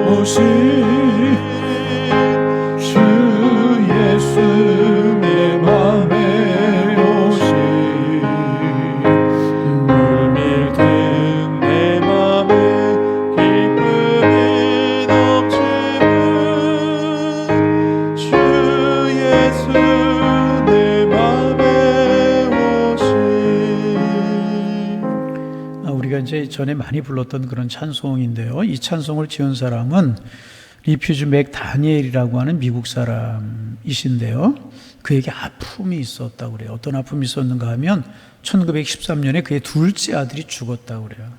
오시, 주 예수 내 맘에 오시, 물밀 든 내 맘에 전에 많이 불렀던 그런 찬송인데요. 이 찬송을 지은 사람은 리퓨즈 맥 다니엘이라고 하는 미국 사람이신데요. 그에게 아픔이 있었다고 그래요. 어떤 아픔이 있었는가 하면 1913년에 그의 둘째 아들이 죽었다고 그래요.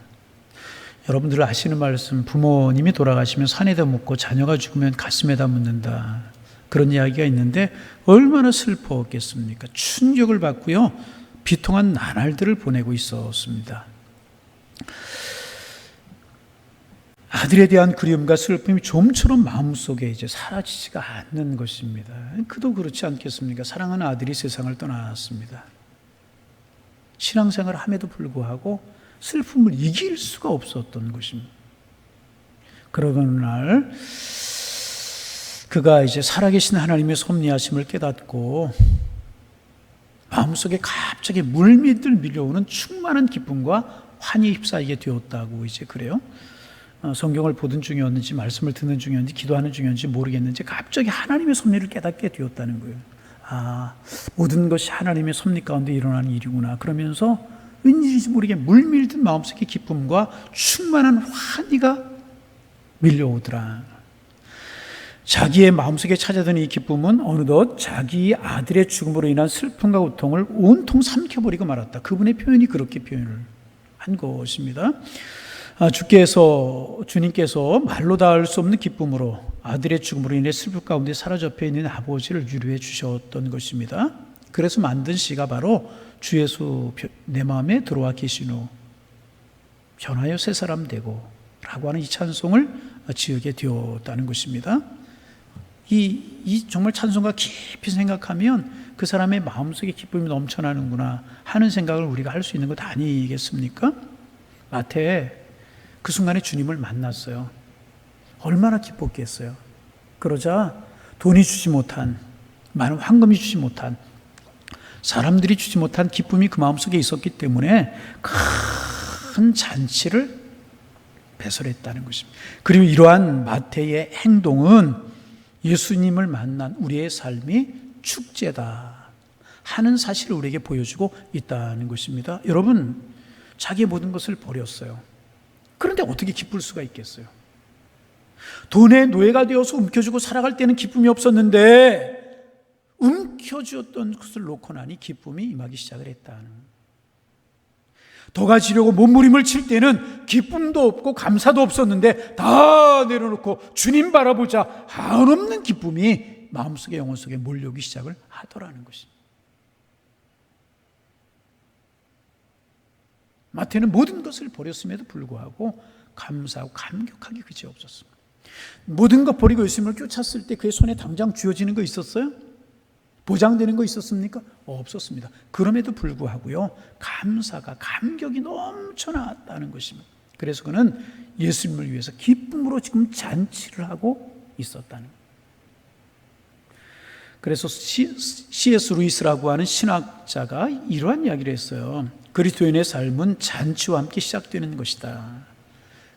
여러분들 아시는 말씀, 부모님이 돌아가시면 산에다 묻고 자녀가 죽으면 가슴에다 묻는다. 그런 이야기가 있는데 얼마나 슬퍼했겠습니까? 충격을 받고요. 비통한 나날들을 보내고 있었습니다. 아들에 대한 그리움과 슬픔이 좀처럼 마음속에 이제 사라지지가 않는 것입니다. 그도 그렇지 않겠습니까? 사랑하는 아들이 세상을 떠났습니다. 신앙생활을 함에도 불구하고 슬픔을 이길 수가 없었던 것입니다. 그러던 날 그가 이제 살아계신 하나님의 섭리하심을 깨닫고 마음속에 갑자기 물밀듯 밀려오는 충만한 기쁨과 환희에 휩싸이게 되었다고 이제 그래요. 성경을 보던 중이었는지 말씀을 듣는 중이었는지 기도하는 중이었는지 모르겠는지 갑자기 하나님의 섭리를 깨닫게 되었다는 거예요. 아, 모든 것이 하나님의 섭리 가운데 일어나는 일이구나. 그러면서 왠지 모르게 물밀듯 마음속에 기쁨과 충만한 환희가 밀려오더라. 자기의 마음속에 찾아든 이 기쁨은 어느덧 자기 아들의 죽음으로 인한 슬픔과 고통을 온통 삼켜버리고 말았다. 그분의 표현이 그렇게 표현을 한 것입니다. 주님께서 말로 닿을 수 없는 기쁨으로 아들의 죽음으로 인해 슬픔 가운데 사로잡혀 있는 아버지를 위로해 주셨던 것입니다. 그래서 만든 시가 바로 주 예수 내 마음에 들어와 계신 후 변하여 새 사람 되고 라고 하는 이 찬송을 지으게 되었다는 것입니다. 이 정말 찬송가 깊이 생각하면 그 사람의 마음속에 기쁨이 넘쳐나는구나 하는 생각을 우리가 할 수 있는 것 아니겠습니까? 마태에 그 순간에 주님을 만났어요. 얼마나 기뻤겠어요. 그러자 돈이 주지 못한, 많은 황금이 주지 못한, 사람들이 주지 못한 기쁨이 그 마음속에 있었기 때문에 큰 잔치를 배설했다는 것입니다. 그리고 이러한 마태의 행동은 예수님을 만난 우리의 삶이 축제다 하는 사실을 우리에게 보여주고 있다는 것입니다. 여러분, 자기의 모든 것을 버렸어요. 그런데 어떻게 기쁠 수가 있겠어요? 돈의 노예가 되어서 움켜쥐고 살아갈 때는 기쁨이 없었는데 움켜쥐었던 것을 놓고 나니 기쁨이 임하기 시작을 했다는. 더 가지려고 몸부림을 칠 때는 기쁨도 없고 감사도 없었는데 다 내려놓고 주님 바라보자 한없는 기쁨이 마음속에 영혼 속에 몰려오기 시작을 하더라는 것입니다. 마태는 모든 것을 버렸음에도 불구하고 감사하고 감격하기 그지없었습니다. 모든 것 버리고 예수님을 쫓았을 때 그의 손에 당장 쥐어지는 거 있었어요? 보장되는 거 있었습니까? 없었습니다. 그럼에도 불구하고요, 감사가, 감격이 넘쳐났다는 것입니다. 그래서 그는 예수님을 위해서 기쁨으로 지금 잔치를 하고 있었다는 거예요. 그래서 C.S. 루이스라고 하는 신학자가 이러한 이야기를 했어요. 그리스도인의 삶은 잔치와 함께 시작되는 것이다.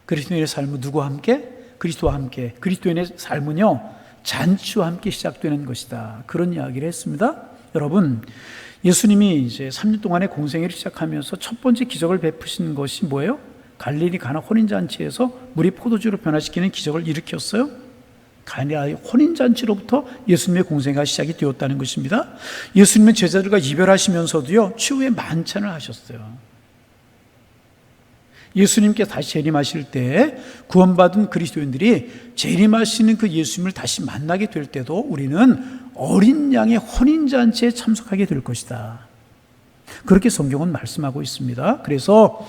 그리스도인의 삶은 누구와 함께? 그리스도와 함께. 그리스도인의 삶은요, 잔치와 함께 시작되는 것이다. 그런 이야기를 했습니다. 여러분, 예수님이 이제 3년 동안의 공생애를 시작하면서 첫 번째 기적을 베푸신 것이 뭐예요? 갈릴리 가나 혼인잔치에서 물이 포도주로 변화시키는 기적을 일으켰어요. 가나의 혼인잔치로부터 예수님의 공생애가 시작이 되었다는 것입니다. 예수님은 제자들과 이별하시면서도요, 추후에 만찬을 하셨어요. 예수님께 다시 재림하실 때 구원받은 그리스도인들이 재림하시는 그 예수님을 다시 만나게 될 때도 우리는 어린 양의 혼인잔치에 참석하게 될 것이다. 그렇게 성경은 말씀하고 있습니다. 그래서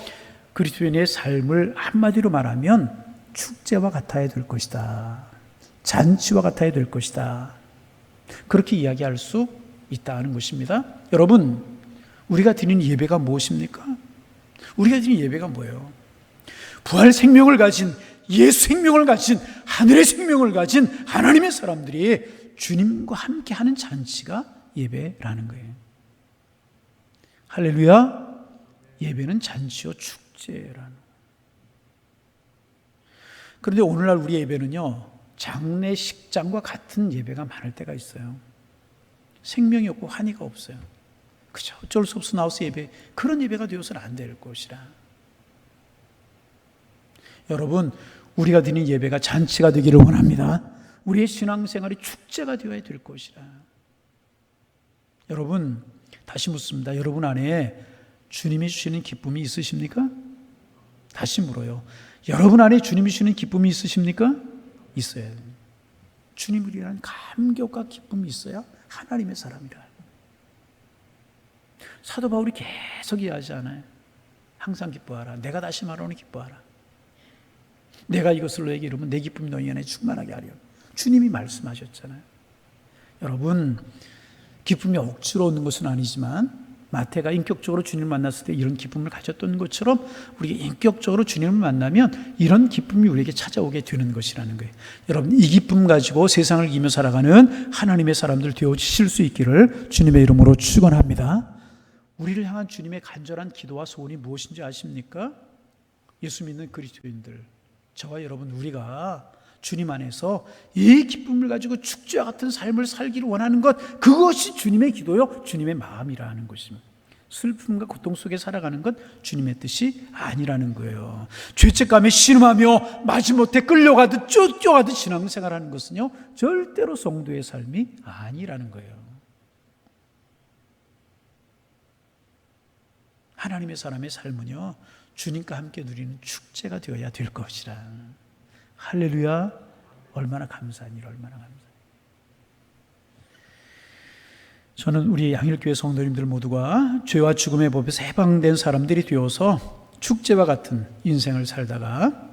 그리스도인의 삶을 한마디로 말하면 축제와 같아야 될 것이다. 잔치와 같아야 될 것이다. 그렇게 이야기할 수 있다는 것입니다. 여러분, 우리가 드리는 예배가 무엇입니까? 우리가 드리는 예배가 뭐예요? 부활 생명을 가진, 예수 생명을 가진, 하늘의 생명을 가진 하나님의 사람들이 주님과 함께 하는 잔치가 예배라는 거예요. 할렐루야. 예배는 잔치요 축제라는. 그런데 오늘날 우리 예배는요, 장례식장과 같은 예배가 많을 때가 있어요. 생명이 없고 환희가 없어요. 그저 어쩔 수 없어 나와서 예배, 그런 예배가 되어서는 안 될 것이라. 여러분, 우리가 드리는 예배가 잔치가 되기를 원합니다. 우리의 신앙생활이 축제가 되어야 될 것이라. 여러분, 다시 묻습니다. 여러분 안에 주님이 주시는 기쁨이 있으십니까? 다시 물어요. 여러분 안에 주님이 주시는 기쁨이 있으십니까? 있어야 돼요. 주님을 위한 감격과 기쁨이 있어야 하나님의 사람이라. 사도 바울이 계속 이해하지 않아요. 항상 기뻐하라. 내가 다시 말하노니 기뻐하라. 내가 이것을 너에게 이루면 내 기쁨이 너희 안에 충만하게 하려. 주님이 말씀하셨잖아요. 여러분, 기쁨이 억지로 오는 것은 아니지만 마태가 인격적으로 주님을 만났을 때 이런 기쁨을 가졌던 것처럼 우리가 인격적으로 주님을 만나면 이런 기쁨이 우리에게 찾아오게 되는 것이라는 거예요. 여러분, 이 기쁨 가지고 세상을 이기며 살아가는 하나님의 사람들 되어주실 수 있기를 주님의 이름으로 축원합니다. 우리를 향한 주님의 간절한 기도와 소원이 무엇인지 아십니까? 예수 믿는 그리스도인들, 저와 여러분, 우리가 주님 안에서 이 기쁨을 가지고 축제와 같은 삶을 살기를 원하는 것, 그것이 주님의 기도요, 주님의 마음이라는 것입니다. 슬픔과 고통 속에 살아가는 것 주님의 뜻이 아니라는 거예요. 죄책감에 신음하며 마지못해 끌려가듯 쫓겨가듯 신앙생활하는 것은요, 절대로 성도의 삶이 아니라는 거예요. 하나님의 사람의 삶은요, 주님과 함께 누리는 축제가 되어야 될 것이라. 할렐루야. 얼마나 감사한 일, 얼마나 감사한 일. 저는 우리 양일교회 성도님들 모두가 죄와 죽음의 법에서 해방된 사람들이 되어서 축제와 같은 인생을 살다가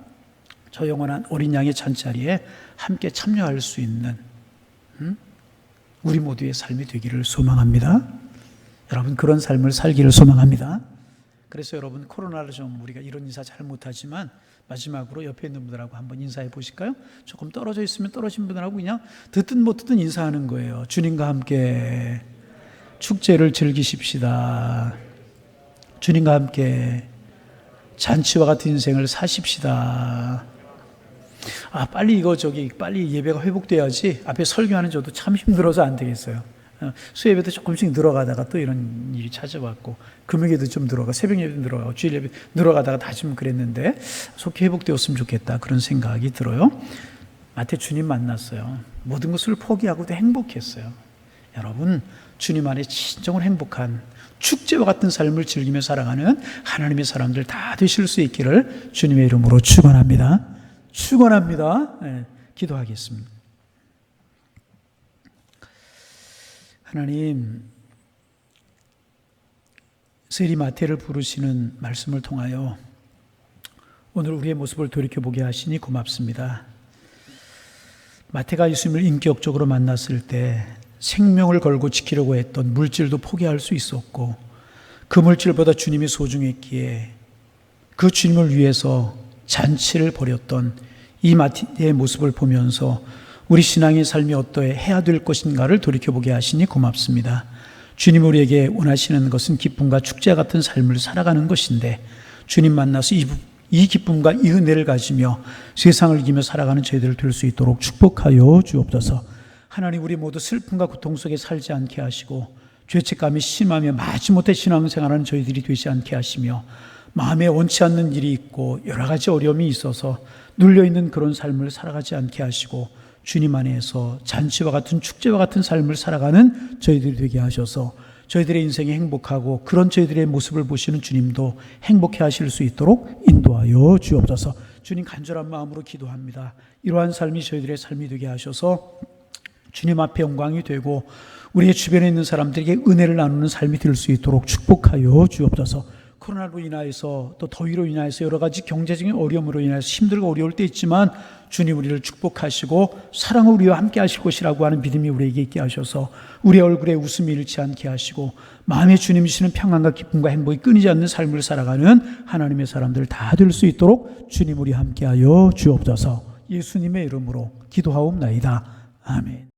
저 영원한 어린 양의 잔자리에 함께 참여할 수 있는 우리 모두의 삶이 되기를 소망합니다. 여러분, 그런 삶을 살기를 소망합니다. 그래서 여러분, 코로나로 좀 우리가 이런 인사 잘 못하지만 마지막으로 옆에 있는 분들하고 한번 인사해 보실까요? 조금 떨어져 있으면 떨어진 분들하고 그냥 듣든 못 듣든 인사하는 거예요. 주님과 함께 축제를 즐기십시다. 주님과 함께 잔치와 같은 인생을 사십시다. 빨리 빨리 예배가 회복돼야지. 앞에 설교하는 저도 참 힘들어서 안 되겠어요. 수예배도 조금씩 늘어가다가 또 이런 일이 찾아왔고, 금요일에도 좀 늘어가, 새벽 예배도 늘어가고, 주일 예배 늘어가다가 다시 그랬는데 속히 회복되었으면 좋겠다, 그런 생각이 들어요. 마태 주님 만났어요. 모든 것을 포기하고도 행복했어요. 여러분, 주님 안에 진정으로 행복한 축제와 같은 삶을 즐기며 살아가는 하나님의 사람들 다 되실 수 있기를 주님의 이름으로 축원합니다. 축원합니다. 네, 기도하겠습니다. 하나님, 세리 마태를 부르시는 말씀을 통하여 오늘 우리의 모습을 돌이켜보게 하시니 고맙습니다. 마태가 예수님을 인격적으로 만났을 때 생명을 걸고 지키려고 했던 물질도 포기할 수 있었고, 그 물질보다 주님이 소중했기에 그 주님을 위해서 잔치를 벌였던 이 마태의 모습을 보면서 우리 신앙의 삶이 어떠해야 될 것인가를 돌이켜보게 하시니 고맙습니다. 주님, 우리에게 원하시는 것은 기쁨과 축제 같은 삶을 살아가는 것인데, 주님 만나서 이 기쁨과 이 은혜를 가지며 세상을 이기며 살아가는 저희들 될 수 있도록 축복하여 주옵소서. 하나님, 우리 모두 슬픔과 고통 속에 살지 않게 하시고 죄책감이 심하며 마지못해 신앙생활하는 저희들이 되지 않게 하시며, 마음에 원치 않는 일이 있고 여러 가지 어려움이 있어서 눌려있는 그런 삶을 살아가지 않게 하시고, 주님 안에서 잔치와 같은 축제와 같은 삶을 살아가는 저희들이 되게 하셔서 저희들의 인생이 행복하고 그런 저희들의 모습을 보시는 주님도 행복해 하실 수 있도록 인도하여 주옵소서. 주님, 간절한 마음으로 기도합니다. 이러한 삶이 저희들의 삶이 되게 하셔서 주님 앞에 영광이 되고 우리의 주변에 있는 사람들에게 은혜를 나누는 삶이 될 수 있도록 축복하여 주옵소서. 코로나로 인하여서 또 더위로 인하여서 여러 가지 경제적인 어려움으로 인해서 힘들고 어려울 때 있지만 주님, 우리를 축복하시고 사랑을 우리와 함께 하실 것이라고 하는 믿음이 우리에게 있게 하셔서 우리 얼굴에 웃음이 잃지 않게 하시고 마음에 주님 주시는 평안과 기쁨과 행복이 끊이지 않는 삶을 살아가는 하나님의 사람들 다 될 수 있도록 주님, 우리 함께 하여 주옵소서. 예수님의 이름으로 기도하옵나이다. 아멘.